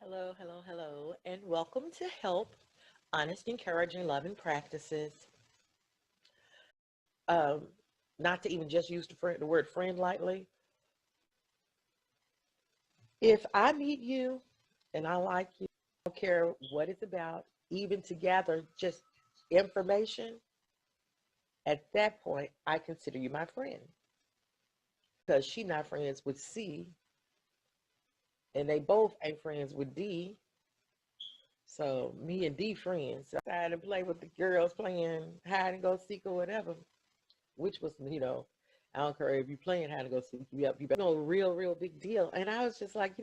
Hello, hello, hello, and welcome to Help Honest, Encouraging, Loving Practices. Um, Not to even just use the word friend lightly. If I meet you and I like you, I don't care what it's about, even to gather just information, at that point, I consider you my friend because she not friends with C, and they both ain't friends with D. So me and D friends. So I decided to play with the girls playing hide and go seek or whatever, which was, I don't care if you playing hide and go seek, you better know, real big deal. And I was just like,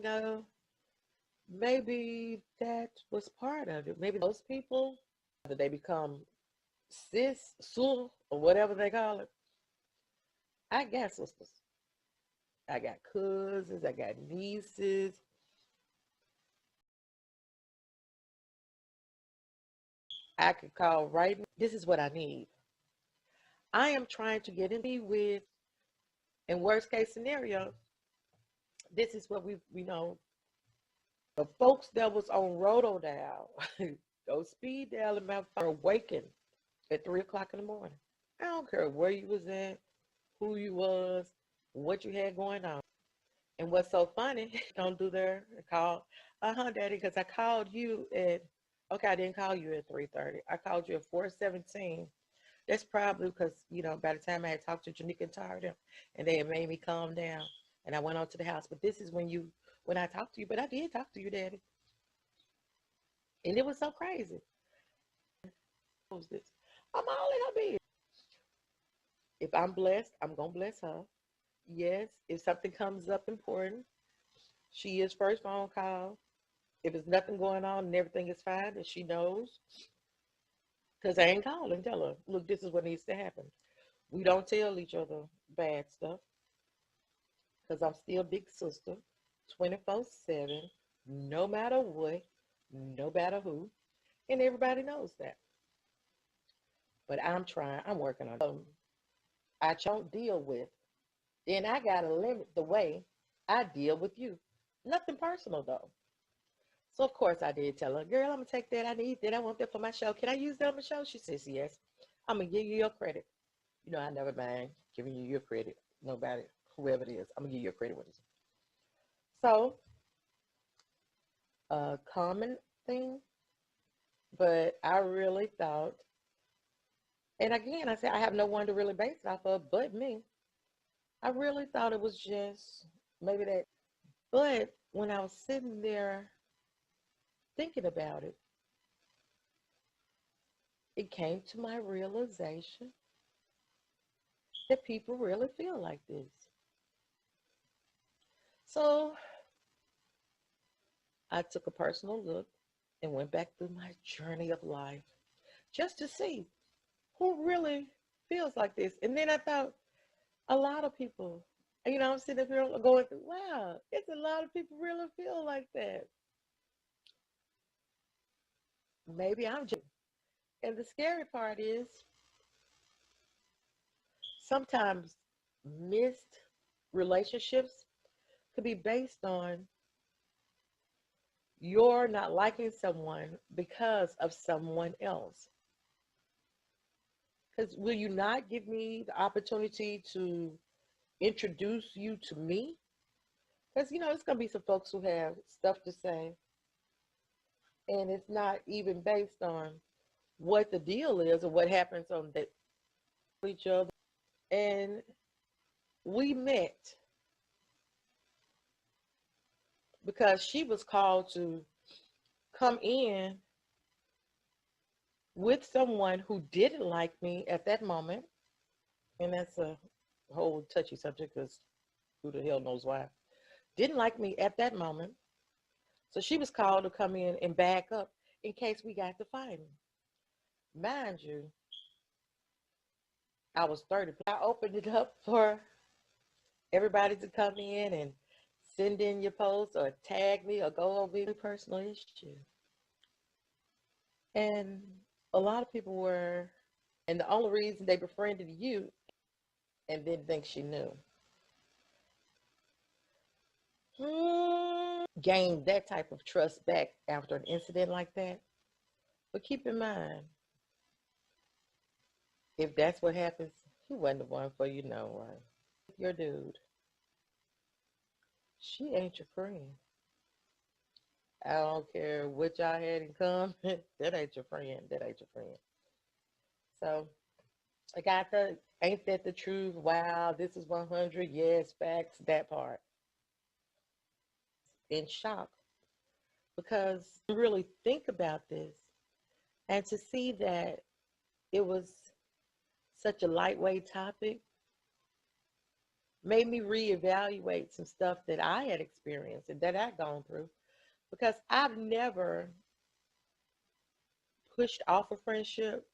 maybe that was part of it. Maybe those people, that they become sis, sul, or whatever they call it. I got sisters. I got cousins. I got nieces. I could call right now. This is what I need. I am trying to get in with, in worst case scenario, this is what the folks that was on Rotodale, those speed dial in my phone awakened at 3 o'clock in the morning. I don't care where you was at, who you was, what you had going on. And what's so funny, don't do their call, daddy, because I called you at, okay, I didn't call you at 3:30. I called you at 4:17. That's probably because, by the time I had talked to Janika and Tara, and they had made me calm down, and I went on to the house. But this is when I talked to you, but I did talk to you, Daddy. And it was so crazy. Who's this? I'm all in her business. If I'm blessed, I'm going to bless her. Yes, if something comes up important, she is first phone call. If there's nothing going on and everything is fine, and she knows, because I ain't call and tell her, look, this is what needs to happen. We don't tell each other bad stuff because I'm still big sister, 24/7, no matter what, no matter who, and everybody knows that. But I'm trying, I'm working on it. I don't deal with, then I got to limit the way I deal with you. Nothing personal though. So of course I did tell her, girl, I'm gonna take that. I need that. I want that for my show. Can I use that on my show? She says yes. I'm gonna give you your credit. I never mind giving you your credit. Nobody, whoever it is, I'm gonna give you your credit with it. So a common thing, but I really thought, and again, I said I have no one to really base it off of but me. I really thought it was just maybe that. But when I was sitting there thinking about it, it came to my realization that people really feel like this. So I took a personal look and went back through my journey of life just to see who really feels like this. And then I thought, a lot of people, I'm sitting up here going, wow, it's a lot of people really feel like that. Maybe I'm just. And the scary part is sometimes missed relationships could be based on you're not liking someone because of someone else. Because will you not give me the opportunity to introduce you to me? Because, it's going to be some folks who have stuff to say, and it's not even based on what the deal is or what happens on that each other. And we met because she was called to come in with someone who didn't like me at that moment. And that's a whole touchy subject because who the hell knows why. Didn't like me at that moment. So she was called to come in and back up in case we got to fighting. Mind you, I was 30. I opened it up for everybody to come in and send in your posts or tag me or go over your personal issue. And a lot of people were, and the only reason they befriended you and didn't think she knew. gain that type of trust back after an incident like that. But keep in mind, if that's what happens, he wasn't the one for you, no one. Your dude, she ain't your friend. I don't care what y'all had in common. That ain't your friend. That ain't your friend. So I got the ain't that the truth? Wow, this is 100. Yes, facts. That part. In shock because really think about this and to see that it was such a lightweight topic made me reevaluate some stuff that I had experienced and that I'd gone through because I've never pushed off a friendship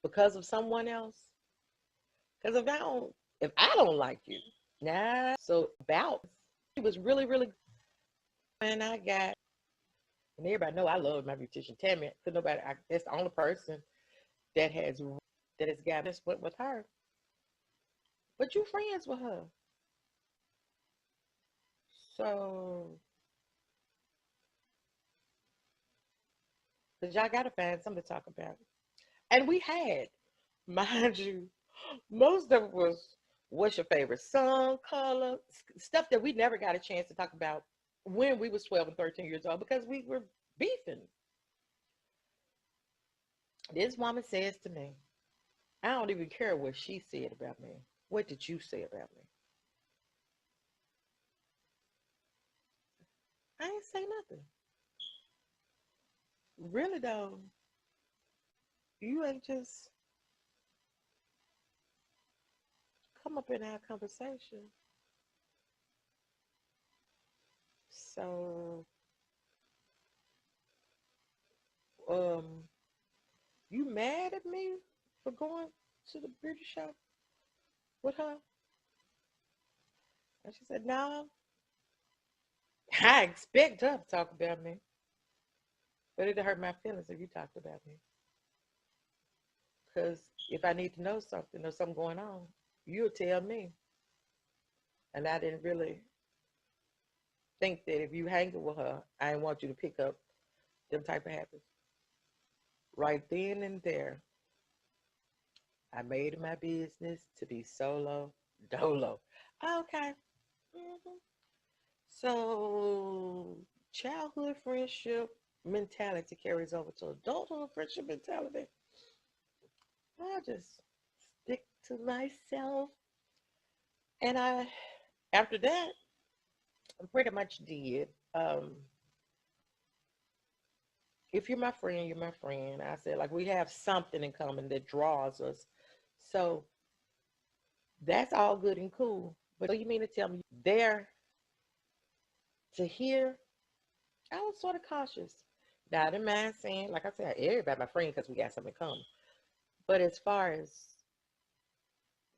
because of someone else. Because if I don't like you, nah. So about it was really, really and I got and everybody know I love my beautician Tammy. Cause that's the only person that has got this with her. But you friends with her. So cause y'all gotta find something to talk about. And we had, mind you, most of it was what's your favorite song, color, stuff that we never got a chance to talk about when we was 12 and 13 years old because we were beefing. This woman says to me, I don't even care what she said about me. What did you say about me? I ain't say nothing. Really though, you ain't just come up in our conversation. So, um, you mad at me for going to the beauty shop with her? And she said, no, I expect her to talk about me, but it hurt my feelings if you talked about me. Because if I need to know something or something going on, you'll tell me. And I didn't really think that if you hanging with her, I didn't want you to pick up them type of habits. Right then and there, I made it my business to be solo dolo. Okay. Hmm. So childhood friendship mentality carries over to adulthood friendship mentality. I just stick to myself. And after that, I pretty much did. If you're my friend, you're my friend. I said, like, we have something in common that draws us. So that's all good and cool. But you mean to tell me there to hear? I was sort of cautious. Now, I didn't mind saying, like I said, everybody my friend because we got something in common. But as far as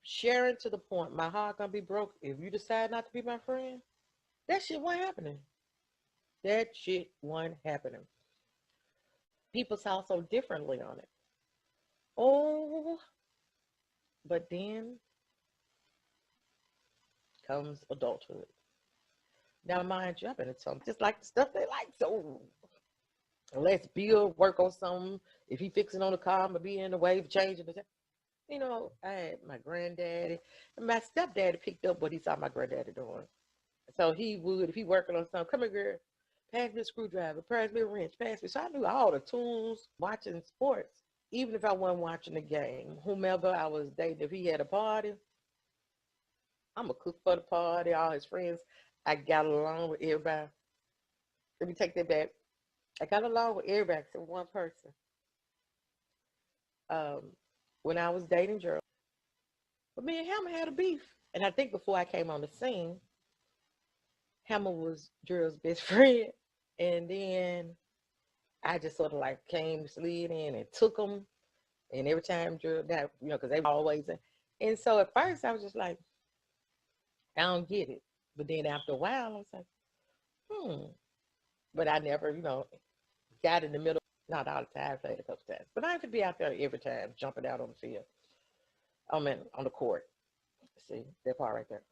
sharing to the point, my heart gonna be broke if you decide not to be my friend. That shit wasn't happening. That shit wasn't happening. People saw so differently on it. Oh, but then comes adulthood. Now, mind you, I've been in some just like the stuff they like. So let's build, work on something. If he fixing on the car, I'm gonna be in the way of changing the. I had my granddaddy and my stepdaddy picked up what he saw my granddaddy doing. So he would, if he working on something, come here, girl, pass me a screwdriver, pass me a wrench, pass me. So I knew all the tools watching sports. Even if I wasn't watching the game, whomever I was dating, if he had a party, I'm gonna cook for the party, all his friends. I got along with everybody. Let me take that back. I got along with everybody except one person. Um, when I was dating Gerald, but me and Hammer had a beef. And I think before I came on the scene, Hammer was Gerald's best friend. And then I just sort of like came, slid in, and took him. And every time Gerald got, because they were always in. And so at first I was just like, I don't get it. But then after a while, I was like, hmm. But I never, got in the middle. Not all the time, played a couple times. But I have to be out there every time, jumping out on the field. I mean, on the court. See, that part right there.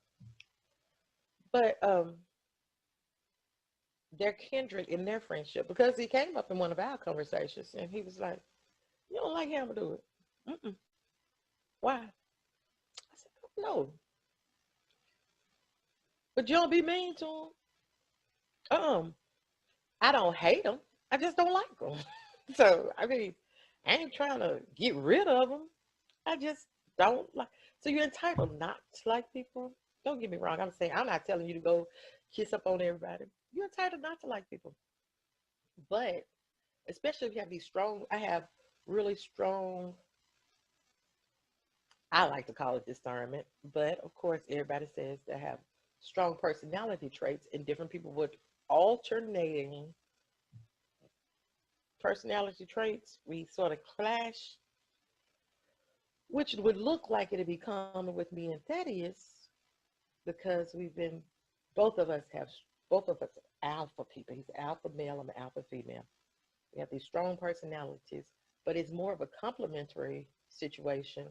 But they're kindred in their friendship because he came up in one of our conversations and he was like, "You don't like him to do it? Mm-mm. Why?" I said, "No, but you don't be mean to him." I don't hate him. I just don't like him. So I mean, I ain't trying to get rid of him. I just don't like. So you're entitled not to like people. Don't get me wrong. I'm saying I'm not telling you to go kiss up on everybody. You're entitled not to like people, but especially if you have these strong. I have really strong. I like to call it discernment, but of course, everybody says they have strong personality traits, and different people with alternating personality traits, we sort of clash, which would look like it'd be common with me and Thaddeus because we've been, both of us have, both of us are alpha people. He's alpha male, I'm an alpha female. We have these strong personalities, but it's more of a complementary situation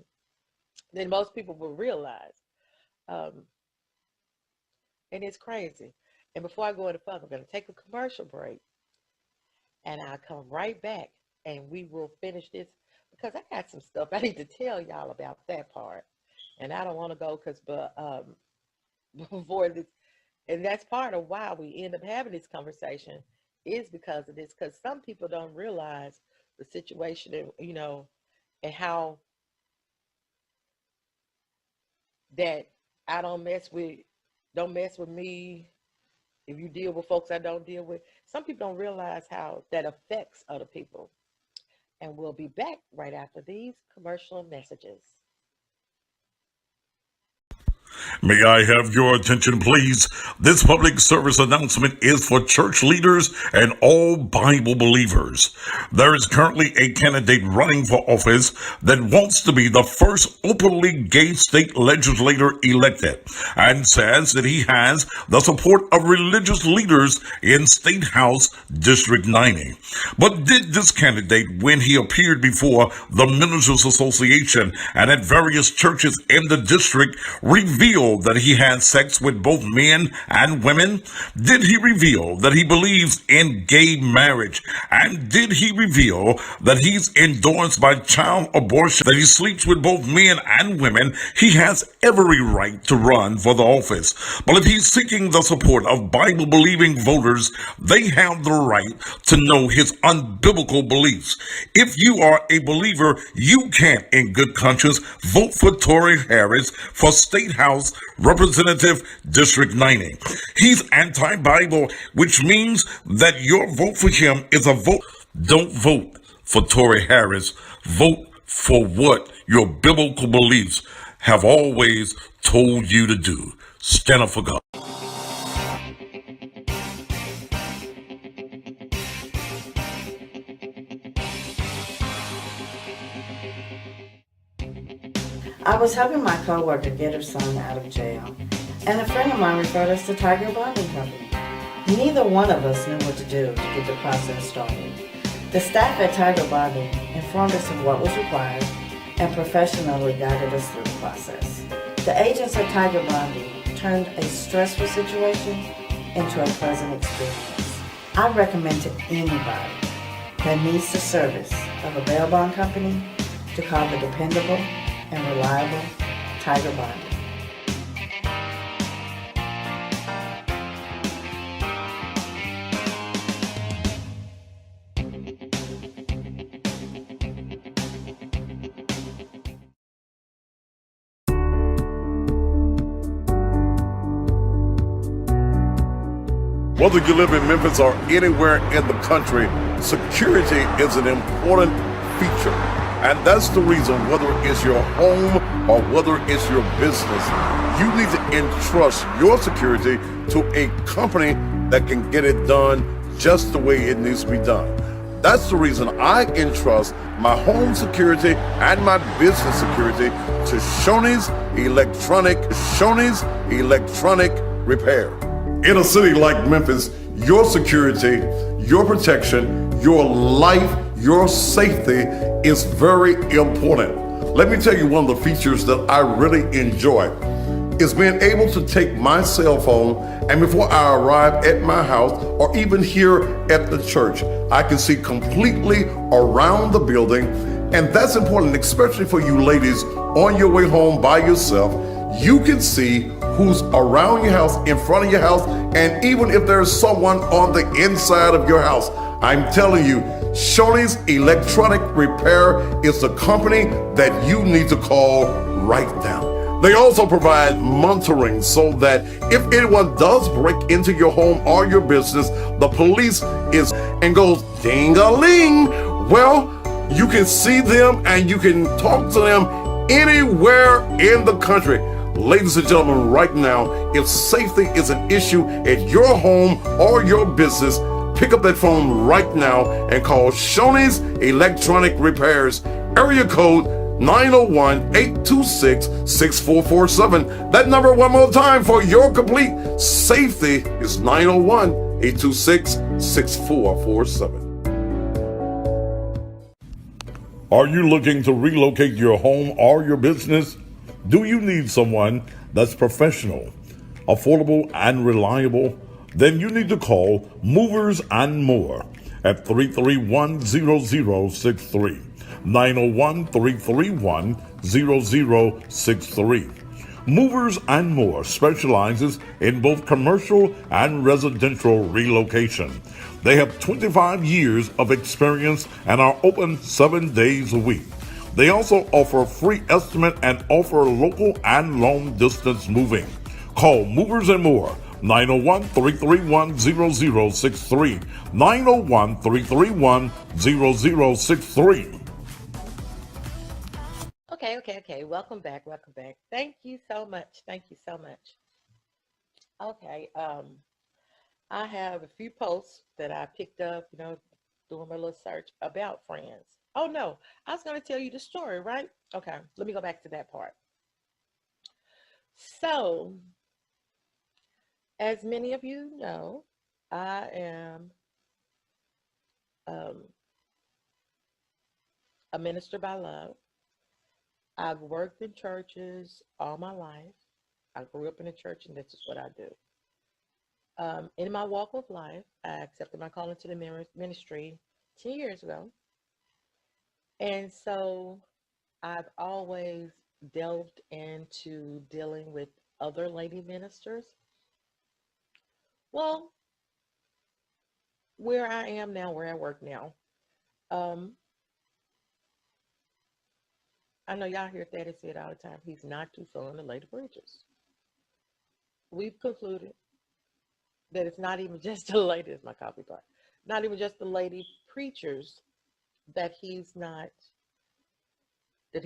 than most people will realize. Um, and it's crazy. And before I go any further, I'm going to take a commercial break and I'll come right back and we will finish this because I got some stuff I need to tell y'all about that part. And I don't want to go because, but before this, and that's part of why we end up having this conversation is because of this, because some people don't realize the situation and, and how that I don't mess with me. If you deal with folks I don't deal with, some people don't realize how that affects other people. And we'll be back right after these commercial messages. May I have your attention, please? This public service announcement is for church leaders and all Bible believers. There is currently a candidate running for office that wants to be the first openly gay state legislator elected and says that he has the support of religious leaders in State House District 90. But did this candidate, when he appeared before the Ministers Association and at various churches in the district, reveal that he had sex with both men and women? Did he reveal that he believes in gay marriage? And did he reveal that he's endorsed by child abortion, that he sleeps with both men and women? He has every right to run for the office. But if he's seeking the support of Bible-believing voters, they have the right to know his unbiblical beliefs. If you are a believer, you can, in good conscience, vote for Tory Harris for State House Representative District 90. He's anti-Bible, which means that your vote for him is a vote. Don't vote for Tory Harris. Vote for what your biblical beliefs have always told you to do. Stand up for God. I was helping my coworker get her son out of jail, and a friend of mine referred us to Tiger Bonding Company. Neither one of us knew what to do to get the process started. The staff at Tiger Bonding informed us of what was required and professionally guided us through the process. The agents at Tiger Bonding turned a stressful situation into a pleasant experience. I recommend to anybody that needs the service of a bail bond company to call the dependable and reliable Tiger Bonding. Whether you live in Memphis or anywhere in the country, security is an important feature. And that's the reason, whether it's your home or whether it's your business, you need to entrust your security to a company that can get it done just the way it needs to be done. That's the reason I entrust my home security and my business security to Shoney's Electronic Repair. In a city like Memphis, your security, your protection, your life, your safety is very important. Let me tell you one of the features that I really enjoy. is being able to take my cell phone, and before I arrive at my house or even here at the church, I can see completely around the building. And that's important, especially for you ladies on your way home by yourself. You can see who's around your house, in front of your house, and even if there's someone on the inside of your house. I'm telling you, Shoney's Electronic Repair is the company that you need to call right now. They also provide monitoring so that if anyone does break into your home or your business, the police is and goes ding-a-ling. Well, you can see them and you can talk to them anywhere in the country. Ladies and gentlemen, right now, if safety is an issue at your home or your business, pick up that phone right now and call Shoney's Electronic Repairs, area code 901-826-6447. That number one more time for your complete safety is 901-826-6447. Are you looking to relocate your home or your business? Do you need someone that's professional, affordable, and reliable? Then you need to call Movers and More at 331-0063, 901-331-0063. Movers and More specializes in both commercial and residential relocation. They have 25 years of experience and are open 7 days a week. They also offer free estimate and offer local and long distance moving. Call Movers and More, 901-331-0063, 901-331-0063. Okay. Welcome back. Thank you so much. Okay, I have a few posts that I picked up, doing my little search about friends. Oh no, I was going to tell you the story, right? Okay, let me go back to that part. So, as many of you know, I am a minister by love. I've worked in churches all my life. I grew up in a church, and this is what I do. In my walk of life, I accepted my call into the ministry 10 years ago. And so I've always delved into dealing with other lady ministers. Well, where I am now, where I work now, I know y'all hear Thaddeus say it all the time. He's not too fond of lady preachers. We've concluded that it's not even just the lady, is my coffee part, not even just the lady preachers that he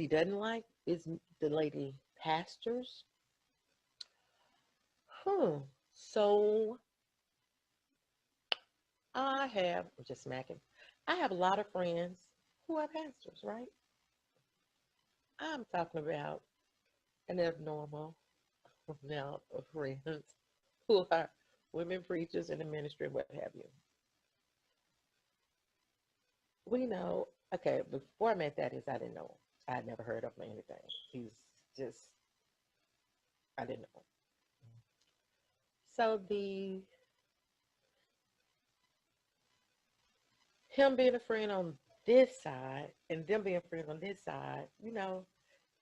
doesn't like, is the lady pastors. So I'm just smacking. I have a lot of friends who are pastors, right? I'm talking about an abnormal amount of friends who are women preachers in the ministry, what have you. We know, okay, before I met Thaddeus, I didn't know him. I had never heard of him or anything. He's just, I didn't know. So him being a friend on this side and them being friends on this side,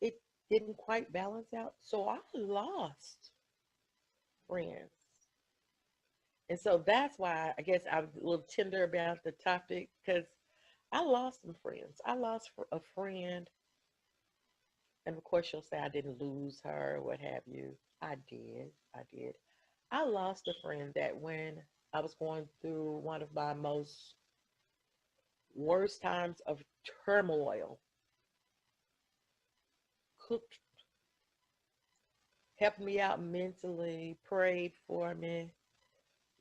it didn't quite balance out. So I lost friends. And so that's why I guess I'm a little tender about the topic, because I lost some friends. I lost a friend. And of course, you'll say I didn't lose her, what have you. I did. I lost a friend that when I was going through one of my most worst times of turmoil, cooked, helped me out mentally, prayed for me,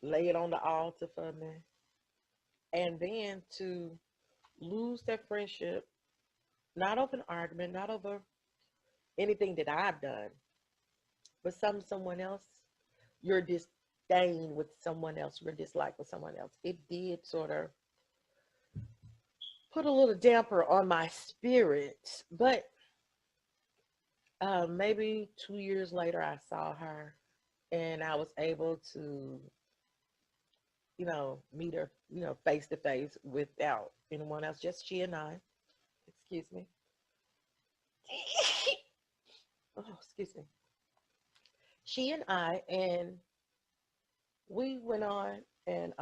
laid on the altar for me. And then to lose that friendship, not over an argument, not over anything that I've done, but someone else, your disdain with someone else, your dislike with someone else, it did sort of put a little damper on my spirit. But Maybe 2 years later, I saw her, and I was able to, meet her, face to face without anyone else, just she and I. Excuse me. Oh, excuse me. She and I, and we went on and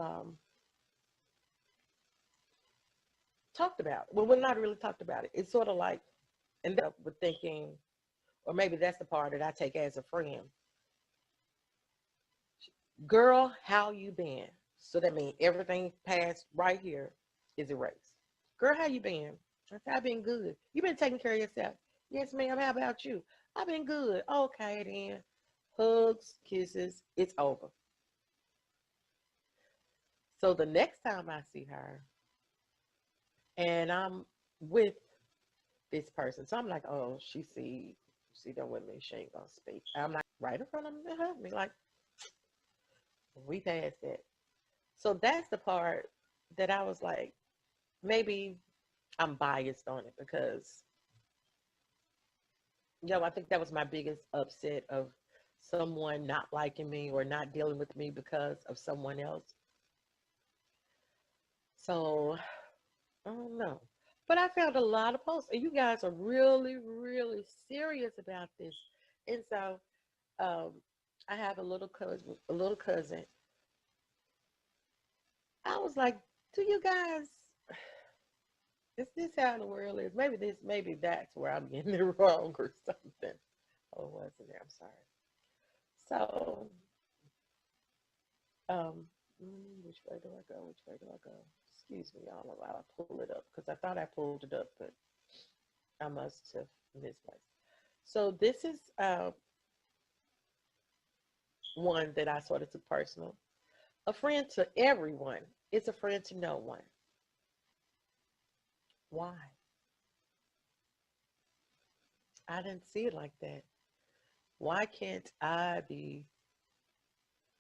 talked about. Well, we're not really talked about it. It's sort of like ended up with thinking, or maybe that's the part that I take as a friend. Girl, how you been? So that means everything past right here is erased. Girl, how you been? I said, I've been good. You been taking care of yourself? Yes, ma'am. How about you? I've been good. Okay, then. Hugs, kisses, it's over. So the next time I see her and I'm with this person, so I'm like, oh, she done with me. She ain't gonna speak. I'm like right in front of me and hug me. Like, we passed that. So that's the part that I was like, maybe I'm biased on it because, I think that was my biggest upset of someone not liking me or not dealing with me because of someone else. So I don't know. But I found a lot of posts, and you guys are really, really serious about this. And so um, I have a little cousin. A little cousin. I was like, "Do you guys? Is this how the world is? Maybe that's where I'm getting it wrong or something." Oh, wasn't there? I'm sorry. So, um, which way do I go? Which way do I go? Excuse me, y'all, while I pull it up because I thought I pulled it up, but I must have misplaced. So this is one that I sort of took personal. A friend to everyone is a friend to no one. Why? I didn't see it like that. Why can't I be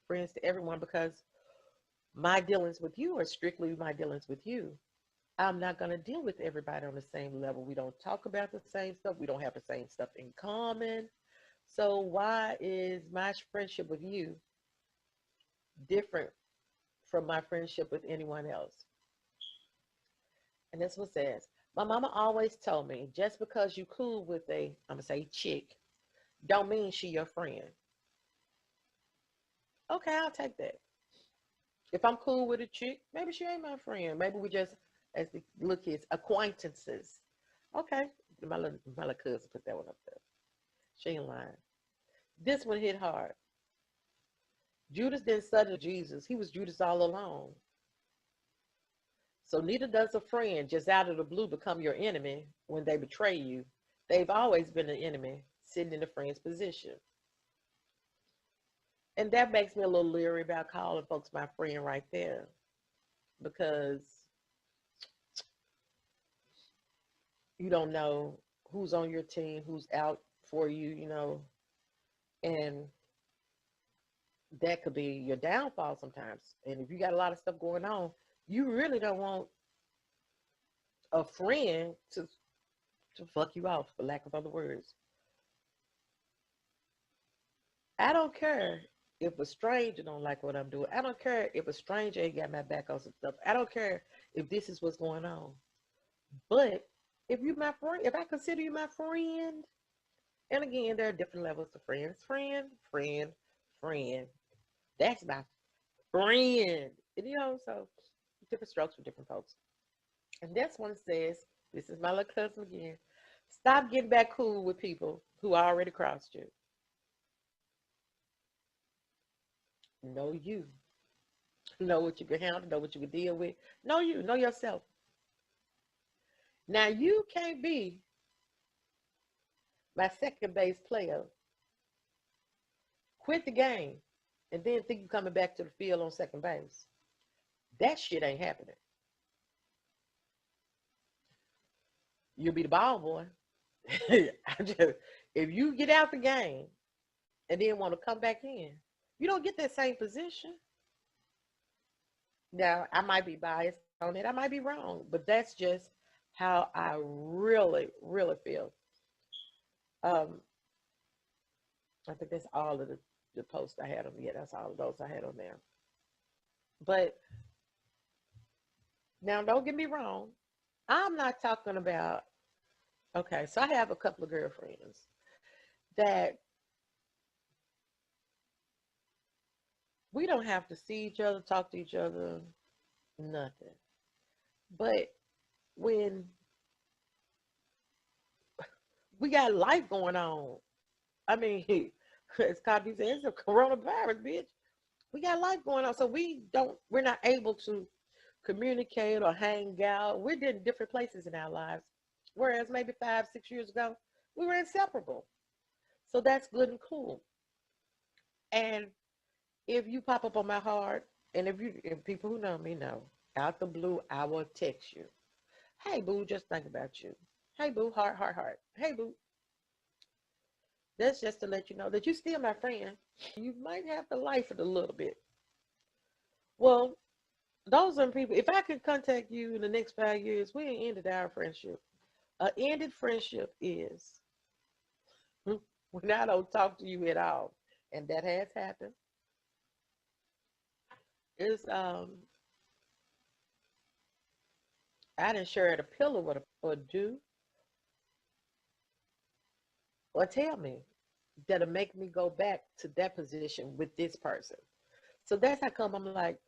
friends to everyone? Because my dealings with you are strictly my dealings with you. I'm not going to deal with everybody on the same level. We don't talk about the same stuff. We don't have the same stuff in common. So why is my friendship with you different from my friendship with anyone else? And this one says, my mama always told me just because you cool with I'm going to say chick, don't mean she your friend. Okay, I'll take that. If I'm cool with a chick, maybe she ain't my friend. Maybe we just, as the little kids, acquaintances. Okay, my little cousin put that one up there. She ain't lying. This one hit hard. Judas didn't study Jesus. He was Judas all along. So neither does a friend just out of the blue become your enemy when they betray you. They've always been an enemy sitting in a friend's position. And that makes me a little leery about calling folks my friend right there because you don't know who's on your team, who's out for you, and that could be your downfall sometimes. And if you got a lot of stuff going on, you really don't want a friend to fuck you off, for lack of other words. I don't care if a stranger don't like what I'm doing. I don't care if a stranger ain't got my back on some stuff. I don't care if this is what's going on. But if you my friend, if I consider you my friend, and again, there are different levels of friends. Friend. That's my friend. And, so different strokes for different folks. And this one says, this is my little cousin again. Stop getting back cool with people who already crossed you. Know you. Know what you can handle, know what you can deal with. Know you, know yourself. Now you can't be my second base player, quit the game, and then think you're coming back to the field on second base. That shit ain't happening. You'll be the ball boy. If you get out the game and then want to come back in, you don't get that same position. Now, I might be biased on it. I might be wrong, but that's just how I really, really feel. Um, I think that's all of the posts I had on. Yeah, that's all of those I had on there. But now, don't get me wrong. I'm not talking about. Okay, so I have a couple of girlfriends that we don't have to see each other, talk to each other, nothing. But when we got life going on, I mean, as Cosby says, it's a coronavirus, bitch. We got life going on, so we're not able to communicate or hang out. We're in different places in our lives. Whereas maybe 5, 6 years ago, we were inseparable. So that's good and cool. And if you pop up on my heart, and if people who know me know, out the blue, I will text you. Hey boo, just think about you. Hey boo, heart, heart, heart. Hey boo. That's just to let you know that you're still my friend. You might have to life it a little bit. Well, those are people. If I could contact you in the next 5 years, we ain't ended our friendship. An ended friendship is when I don't talk to you at all, and that has happened. Is I didn't share a pillow with or do or tell me that'll make me go back to that position with this person. So that's how come I'm like,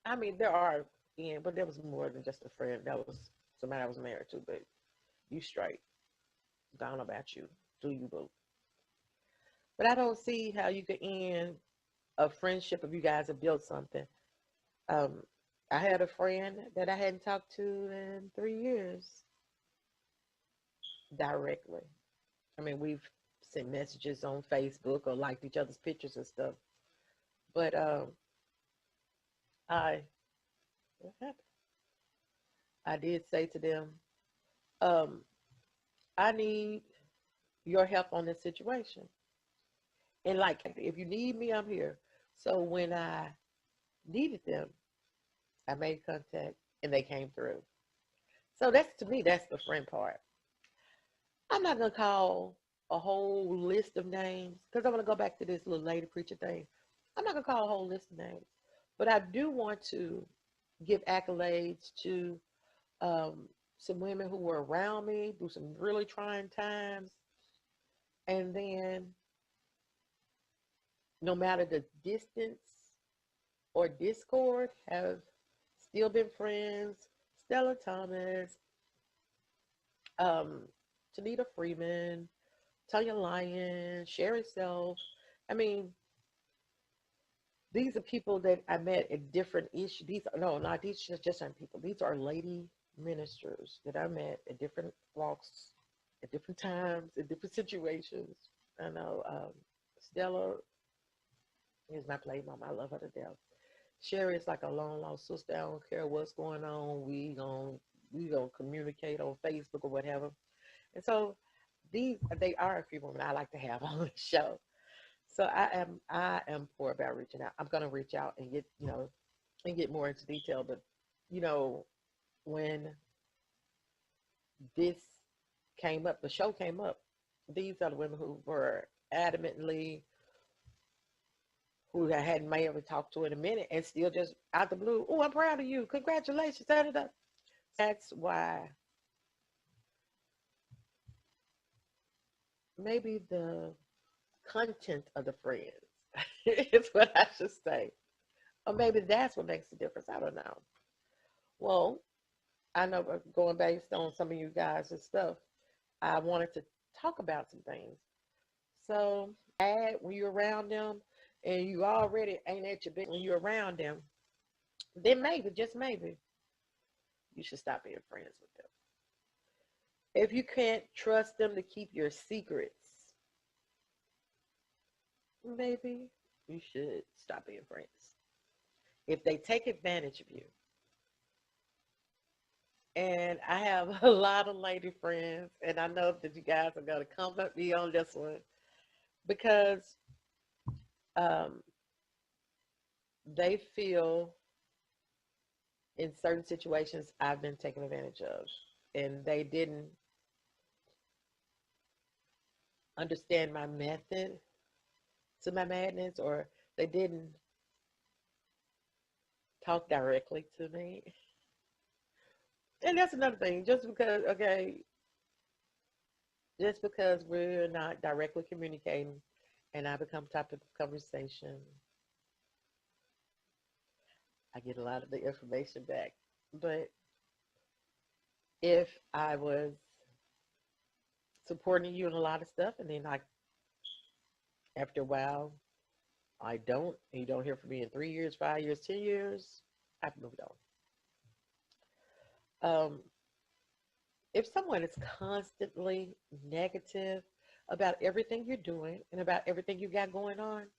I mean, there are, yeah, but there was more than just a friend. That was somebody I was married to, but you straight. Down about you. Do you, boo? But I don't see how you could end a friendship if you guys have built something. Um, I had a friend that I hadn't talked to in 3 years directly. I mean, we've sent messages on Facebook or liked each other's pictures and stuff. But I, what happened? I did say to them, um, I need your help on this situation. And like, if you need me, I'm here. So when I needed them, I made contact and they came through. So that's to me, that's the friend part. I'm not gonna call a whole list of names because I'm gonna go back to this little lady preacher thing. I'm not gonna call a whole list of names, but I do want to give accolades to um, some women who were around me through some really trying times, and then no matter the distance or discord, have still been friends. Stella Thomas, um, Tanita Freeman, Tanya Lyon, Sherry Self. I mean, these are people that I met at different issues. These no, not these just aren't people. These are lady ministers that I met at different walks, at different times, in different situations. I know Stella is my play mom. I love her to death. Sherry is like a long lost sister. I don't care what's going on. We gonna communicate on Facebook or whatever. And so they are a few women I like to have on the show. So I am poor about reaching out. I'm gonna reach out and get more into detail. But you know, when this came up, the show came up. These are the women who were adamantly who I hadn't may ever talked to in a minute and still just out the blue. Oh, I'm proud of you. Congratulations. Da, da, da. That's why maybe the content of the friends is what I should say. Or maybe that's what makes the difference. I don't know. Well, I know going based on some of you guys and stuff, I wanted to talk about some things. So when you're around them and you already ain't at your best when you're around them, then maybe, just maybe, you should stop being friends with them. If you can't trust them to keep your secrets, maybe you should stop being friends. If they take advantage of you, and I have a lot of lady friends, and I know that you guys are going to come at me on this one because um, they feel in certain situations I've been taken advantage of, and they didn't understand my method to my madness, or they didn't talk directly to me. And that's another thing. Just because we're not directly communicating and I become topic of conversation, I get a lot of the information back. But if I was supporting you in a lot of stuff and then after a while I don't, and you don't hear from me in 3 years, 5 years, 10 years, I've moved on. If someone is constantly negative about everything you're doing and about everything you got going on,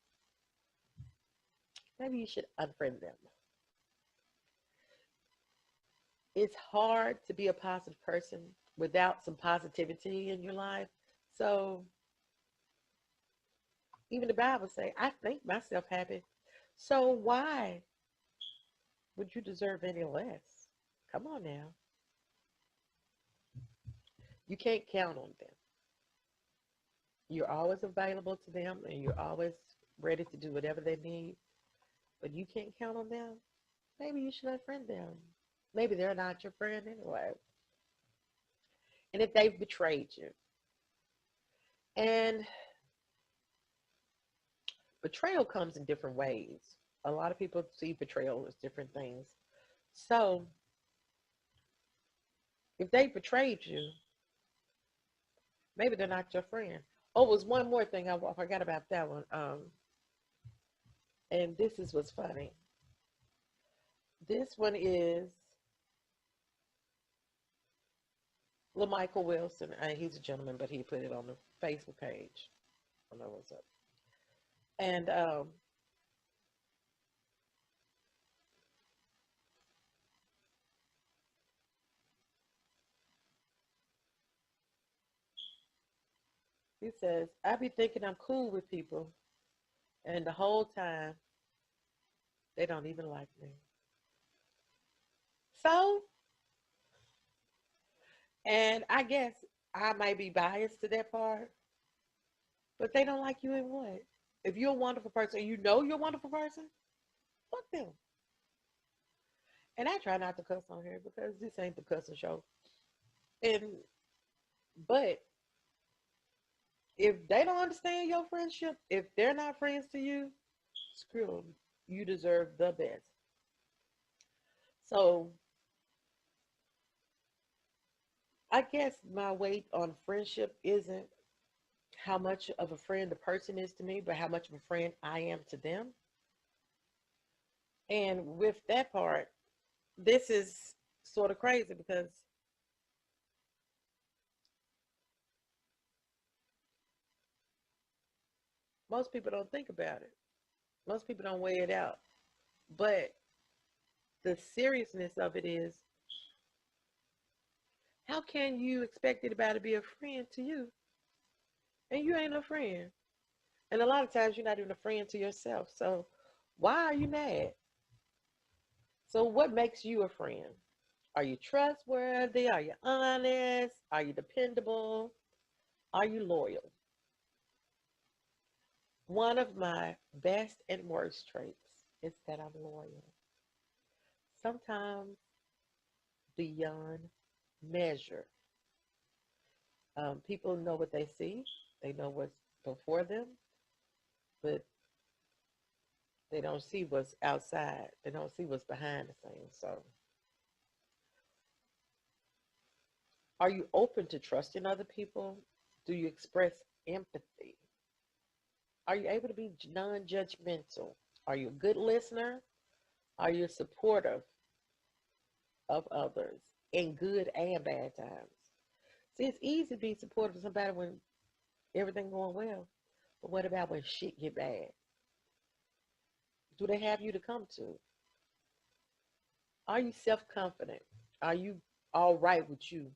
maybe you should unfriend them. It's hard to be a positive person without some positivity in your life. So even the Bible say, I think myself happy. So why would you deserve any less? Come on now. You can't count on them. You're always available to them and you're always ready to do whatever they need, but you can't count on them. Maybe you should unfriend them. Maybe they're not your friend anyway. And if they've betrayed you, and betrayal comes in different ways. A lot of people see betrayal as different things. So if they betrayed you, maybe they're not your friend. Oh, was one more thing I forgot about that one. And this is what's funny. This one is LaMichael Wilson. He's a gentleman, but he put it on the Facebook page. I don't know what's up. And he says, I be thinking I'm cool with people, and the whole time they don't even like me. So, and I guess I might be biased to that part, but they don't like you in what? If you're a wonderful person, and you know you're a wonderful person, fuck them. And I try not to cuss on here because this ain't the cussing show. And but if they don't understand your friendship, if they're not friends to you, screw them. You deserve the best. So I guess my weight on friendship isn't how much of a friend the person is to me, but how much of a friend I am to them. And with that part, this is sort of crazy because most people don't think about it. Most people don't weigh it out. But the seriousness of it is, how can you expect anybody to be a friend to you and you ain't a friend? And a lot of times you're not even a friend to yourself. So why are you mad? So what makes you a friend? Are you trustworthy? Are you honest? Are you dependable? Are you loyal? One of my best and worst traits is that I'm loyal. Sometimes beyond measure. People know what they see. They know what's before them, but they don't see what's outside. They don't see what's behind the scenes. So, are you open to trusting other people? Do you express empathy? Are you able to be non-judgmental? Are you a good listener? Are you supportive of others in good and bad times? See, it's easy to be supportive of somebody when everything going well, but what about when shit get bad? Do they have you to come to? Are you self-confident? Are you all right with you?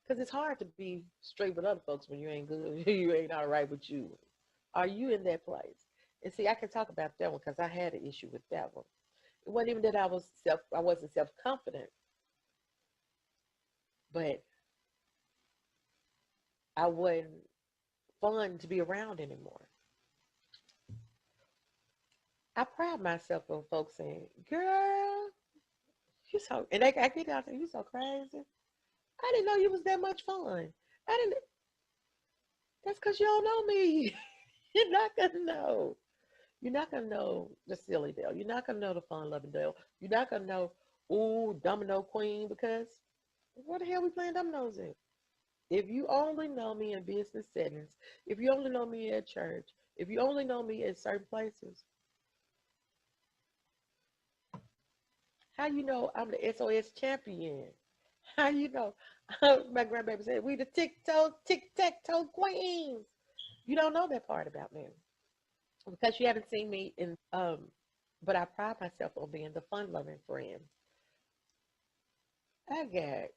Because it's hard to be straight with other folks when you ain't good. You ain't all right with you. Are you in that place? And see, I can talk about that one because I had an issue with that one. It wasn't even that I wasn't self-confident, but I wasn't fun to be around anymore. I pride myself on folks saying, "Girl, you so," and I get out there, "You so crazy. I didn't know you was that much fun. I didn't." That's because you don't know me. You're not gonna know. You're not gonna know the silly Dale. You're not gonna know the fun loving Dale. You're not gonna know, ooh, Domino Queen, because what the hell we playing dominoes in? If you only know me in business settings, if you only know me at church, if you only know me at certain places, how you know I'm the SOS champion? How you know? My grandbaby said, we the tic-tac-toe queens. You don't know that part about me because you haven't seen me in, but I pride myself on being the fun-loving friend. I got,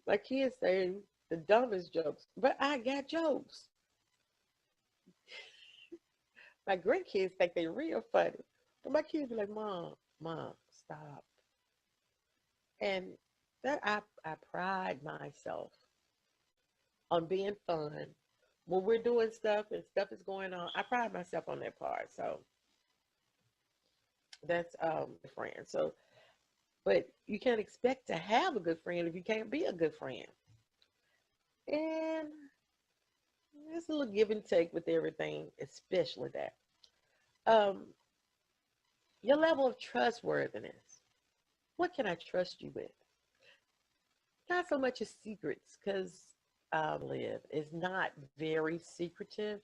my kids say the dumbest jokes, but I got jokes. My grandkids think they real funny, but my kids be like, Mom, stop. And that I pride myself on being fun. When we're doing stuff and stuff is going on, I pride myself on that part. So that's friend. So but you can't expect to have a good friend if you can't be a good friend. And there's a little give and take with everything, especially that. Um, your level of trustworthiness. What can I trust you with? Not so much as secrets, because live is not very secretive.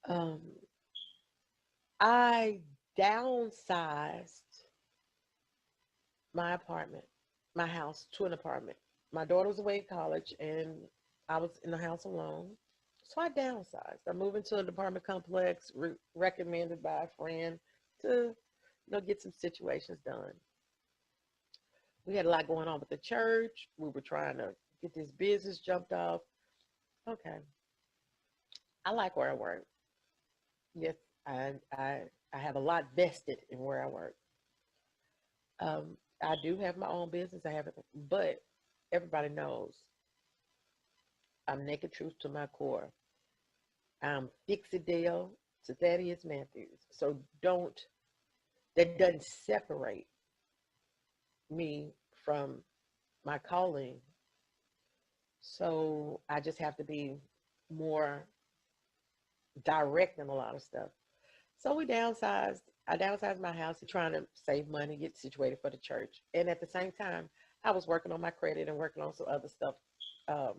Um, I downsized my apartment, my house to an apartment. My daughter was away at college and I was in the house alone. So I downsized. I moved into an apartment complex recommended by a friend to, get some situations done. We had a lot going on with the church. We were trying to get this business jumped off. Okay. I like where I work. Yes, I have a lot vested in where I work. I do have my own business. I haven't, but everybody knows I'm naked truth to my core. I'm Fixidale to Thaddeus Matthews. So that doesn't separate me from my calling. So I just have to be more direct in a lot of stuff. So we downsized. I downsized my house to trying to save money, get situated for the church. And at the same time, I was working on my credit and working on some other stuff um,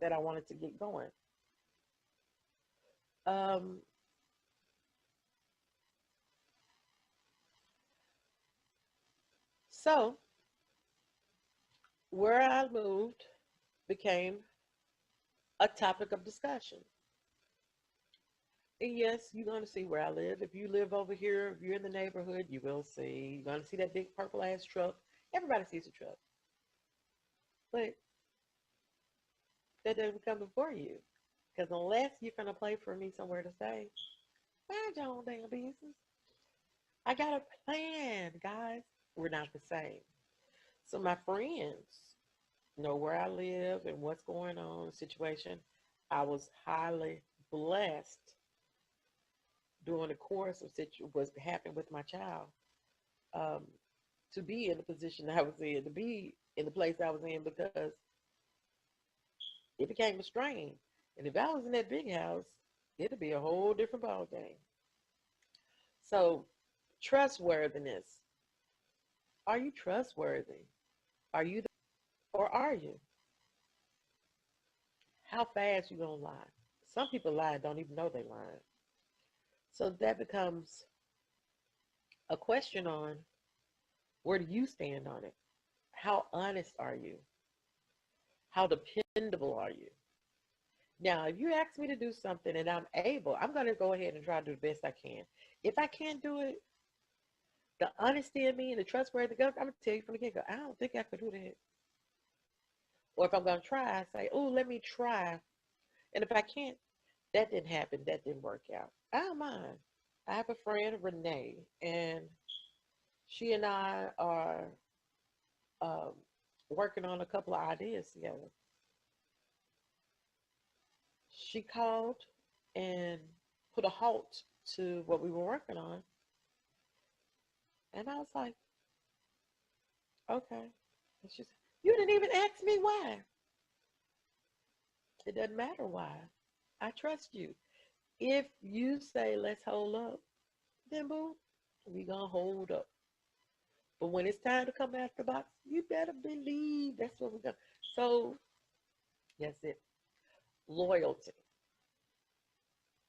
that I wanted to get going. Um, so where I moved became a topic of discussion. And yes, you're going to see where I live. If you live over here, if you're in the neighborhood, you will see. You're going to see that big purple ass truck. Everybody sees a truck. But that doesn't come before you. Because unless you're going to play for me somewhere to stay, mind your own damn business. I got a plan, guys. We're not the same. So my friends know where I live and what's going on, the situation. I was highly blessed during the course of what's happening with my child, um, to be in the position I was in, to be in the place I was in, because it became a strain. And if I was in that big house, it'd be a whole different ball game. So, trustworthiness. Are you trustworthy? Are you, or are you? How fast you gonna lie? Some people lie and don't even know they lying. So that becomes a question on, where do you stand on it? How honest are you? How dependable are you? Now, if you ask me to do something and I'm able, I'm going to go ahead and try to do the best I can. If I can't do it, the honesty in me and the trustworthy I'm going to tell you from the get go, I don't think I could do that. Or if I'm going to try, I say, oh, let me try. And if I can't, that didn't happen. That didn't work out. I don't mind. I have a friend, Renee, and she and I are um, working on a couple of ideas together. She called and put a halt to what we were working on. And I was like, okay. And she said, you didn't even ask me why. It doesn't matter why. I trust you. If you say, let's hold up, then boo, we gonna hold up. But when it's time to come out the box, you better believe that's what we're gonna. So that's it. Loyalty.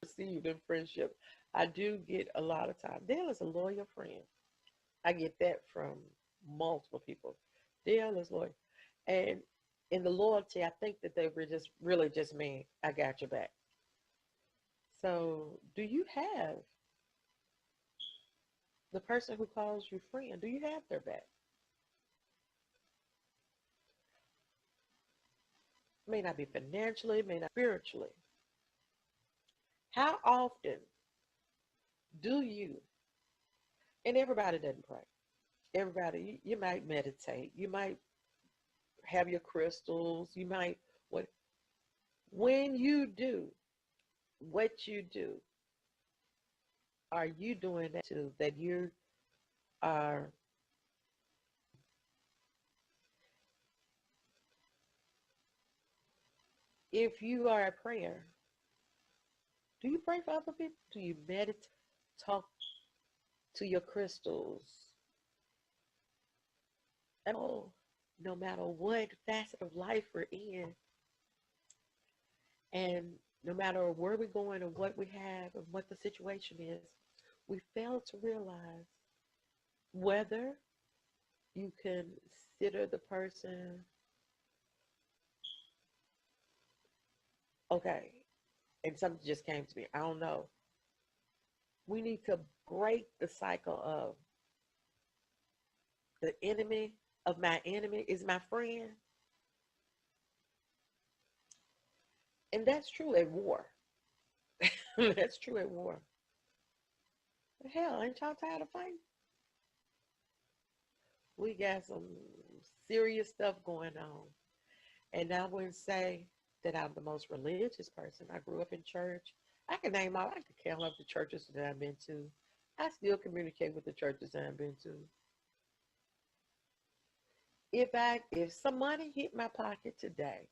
Received in friendship. I do get a lot of time. Dale is a loyal friend. I get that from multiple people. Dale is loyal. And in the loyalty, I think that they were just really just me. I got your back. So do you have the person who calls you friend? Do you have their back? May not be financially, may not spiritually. How often do you, and everybody doesn't pray. Everybody, you might meditate. You might have your crystals. You might, when you do what you do, are you doing that too? That you are, if you are a prayer, do you pray for other people? Do you meditate, talk to your crystals? And no matter what facet of life we're in, and no matter where we're going and what we have and what the situation is, we fail to realize whether you consider the person, okay, and something just came to me, I don't know. We need to break the cycle of the enemy of my enemy is my friend. And that's true at war. That's true at war. But hell, ain't y'all tired of fighting? We got some serious stuff going on. And I wouldn't say that I'm the most religious person. I grew up in church. I can count up the churches that I've been to. I still communicate with the churches that I've been to. If some money hit my pocket today,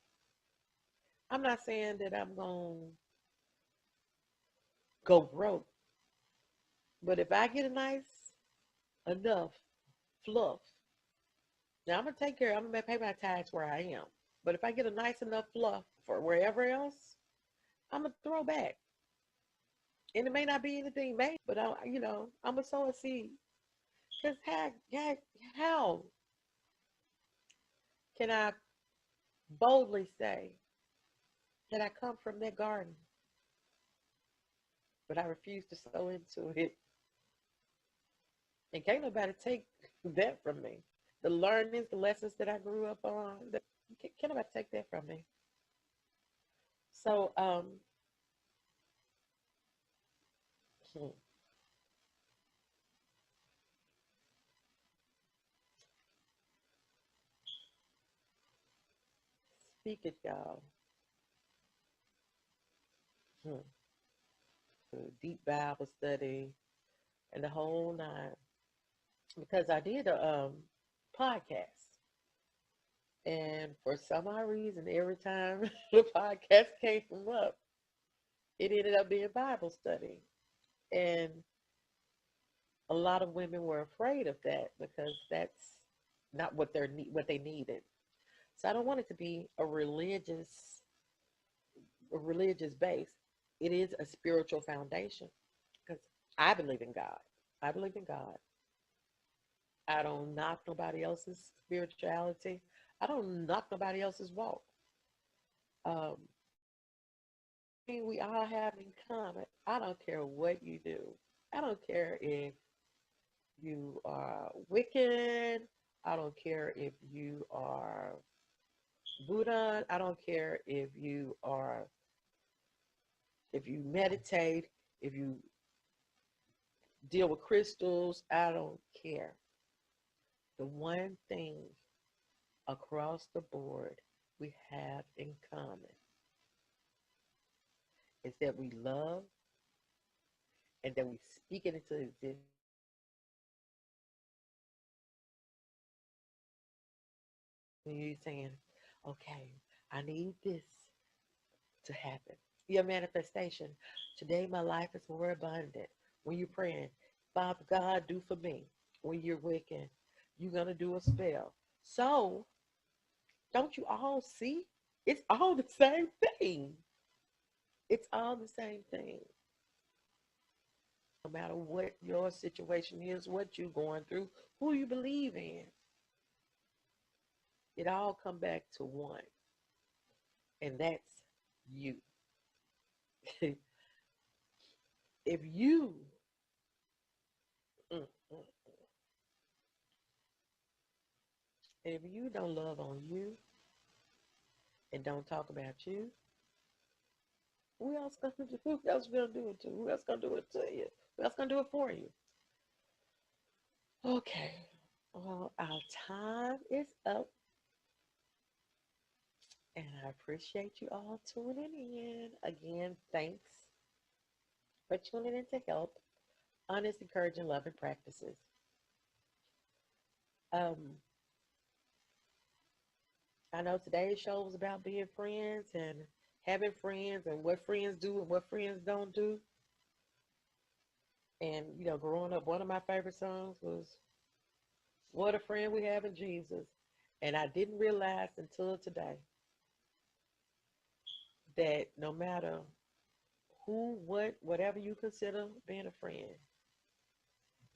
I'm not saying that I'm going to go broke. But if I get enough fluff, now I'm going to take care, I'm going to pay my tithes where I am. But if I get a nice enough fluff for wherever else, I'm going to throw back. And it may not be anything made, but I'm going to sow a seed. Because how can I boldly say that I come from that garden, but I refuse to sow into it? And can't nobody take that from me. The learnings, the lessons that I grew up on, can't nobody take that from me. So, speak it, y'all. Deep Bible study and the whole nine. Because I did a podcast. And for some odd reason, every time the podcast came up, it ended up being Bible study. And a lot of women were afraid of that because that's not what they needed. So I don't want it to be a religious base. It is a spiritual foundation because I believe in God. I believe in God. I don't knock nobody else's spirituality. I don't knock nobody else's walk. We all have in common. I don't care what you do. I don't care if you are Wiccan. I don't care if you are Buddha. I don't care if you meditate, if you deal with crystals. I don't care. The one thing across the board we have in common is that we love and that we speak it into existence. You're saying, okay, I need this to happen. Your manifestation. Today, my life is more abundant. When you're praying, Father God, do for me. When you're wicked, you're going to do a spell. So, don't you all see? It's all the same thing. It's all the same thing. No matter what your situation is, what you're going through, who you believe in, it all come back to one, and that's you. If you, mm, mm, if you don't love on you and don't talk about you, who else gonna do? Who else gonna do it to? Who else gonna do it to you? Who else gonna do it for you? Okay. Well, our time is up, and I appreciate you all tuning in. Again, thanks for tuning in to help honest, encouraging, loving practices. Um, I know today's show was about being friends and having friends and what friends do and what friends don't do. And, growing up, one of my favorite songs was What a Friend We Have in Jesus. And I didn't realize until today that no matter who, what, whatever you consider being a friend,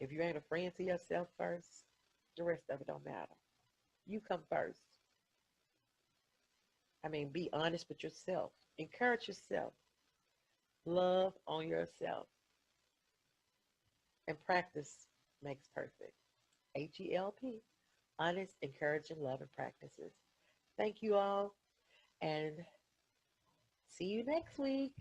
if you ain't a friend to yourself first, the rest of it don't matter. You come first. I mean, be honest with yourself. Encourage yourself. Love on yourself. And practice makes perfect. HELP. Honest, encouraging, loving practices. Thank you all, and see you next week.